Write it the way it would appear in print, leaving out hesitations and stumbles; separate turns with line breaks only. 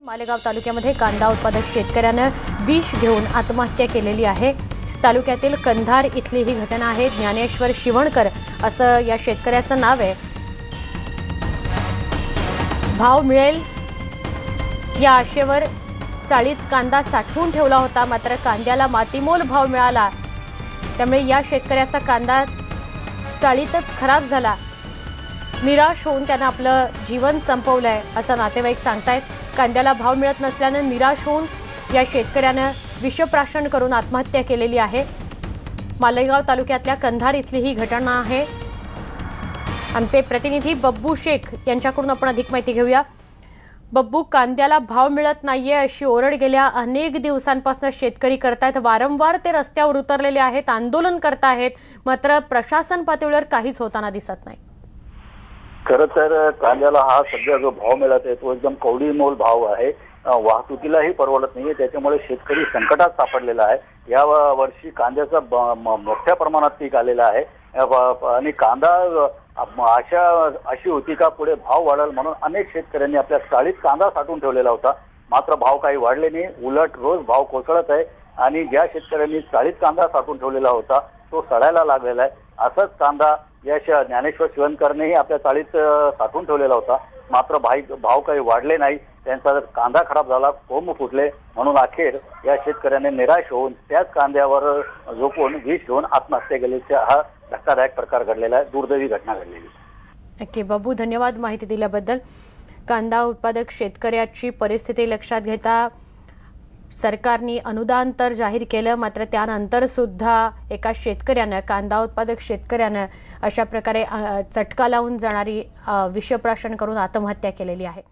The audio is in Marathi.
मालेगाव तालुक्यामध्ये कांदा उत्पादक शेतकऱ्याने विष घेऊन आत्महत्या केलेली आहे। तालुक्यातील कंधार इथली ही घटना आहे। ज्ञानेश्वर शिवणकर असं या शेतकऱ्याचं नाव आहे। भाव मिळेल या आशेवर चाळीत कांदा साठवून ठेवला होता, मात्र कांद्याला मातीमोल भाव मिळाला, त्यामुळे या शेतकऱ्याचा कांदा चाळीतच खराब झाला। निराश होऊन त्याने आपलं जीवन संपवलंय असं नातेवाईक सांगतायत। कांद्याला भाव मिळत नसल्याने निराश होऊन या शेतकऱ्याने विषप्राशन करून आत्महत्या केलेली आहे। मालेगाव तालुक्यातल्या कंधार इथली ही घटना आहे। आमचे प्रतिनिधी बब्बू शेख यांच्याकडून आपण अधिक माहिती घेऊया। बब्बू, कांद्याला भाव मिळत नाहीये अशी ओरड गेल्या अनेक दिवसांपासून शेतकरी करतायत। वारंवार ते रस्त्यावर उतरलेले आहेत, आंदोलन करतायत, मात्र प्रशासन पातळीवर काहीच होताना दिसत नाही।
खरं तर कांद्याला हा सध्या जो भाव मिळत आहे तो एकदम कवडीमोल भाव आहे। वाहतुकीलाही परवडत नाहीये, त्याच्यामुळे शेतकरी संकटात सापडलेला आहे। या वर्षी कांद्याचा मोठ्या प्रमाणात पीक आलेला आहे आणि कांदा अशी होती का पुढे भाव वाढेल म्हणून अनेक शेतकऱ्यांनी आपल्या चाळीत कांदा साठवून ठेवलेला होता, मात्र भाव काही वाढले नाही, उलट रोज भाव कोसळत आहे आणि ज्या शेतकऱ्यांनी चाळीत कांदा साठवून ठेवलेला होता तो सडायला लागलेला आहे। असंच कांदा या ज्ञानेश्वर शिवणकरनेही आपल्या चाळीत साठवून ठेवलेला होता, मात्र भाव काही वाढले नाही, त्यांचा कांदा खराब झाला, कोंब फुटले, म्हणून अखेर या शेतकऱ्याने निराश होऊन त्याच कांद्यावर झोपून विष घेऊन आत्महत्या केल्याचा हा धक्कादायक प्रकार घडलेला आहे। दुर्दैवी घटना घडलेली।
नक्की बब्बू, धन्यवाद माहिती दिल्याबद्दल। कांदा उत्पादक शेतकऱ्याची परिस्थिती लक्षात घेता सरकारने अनुदान तर जाहीर केलं, मात्र त्यानंतर सुद्धा एका शेतकऱ्याने, कांदा उत्पादक शेतकऱ्याने अशा प्रकारे चटका लावून जाणारी विषप्राशन करून आत्महत्या केलेली आहे।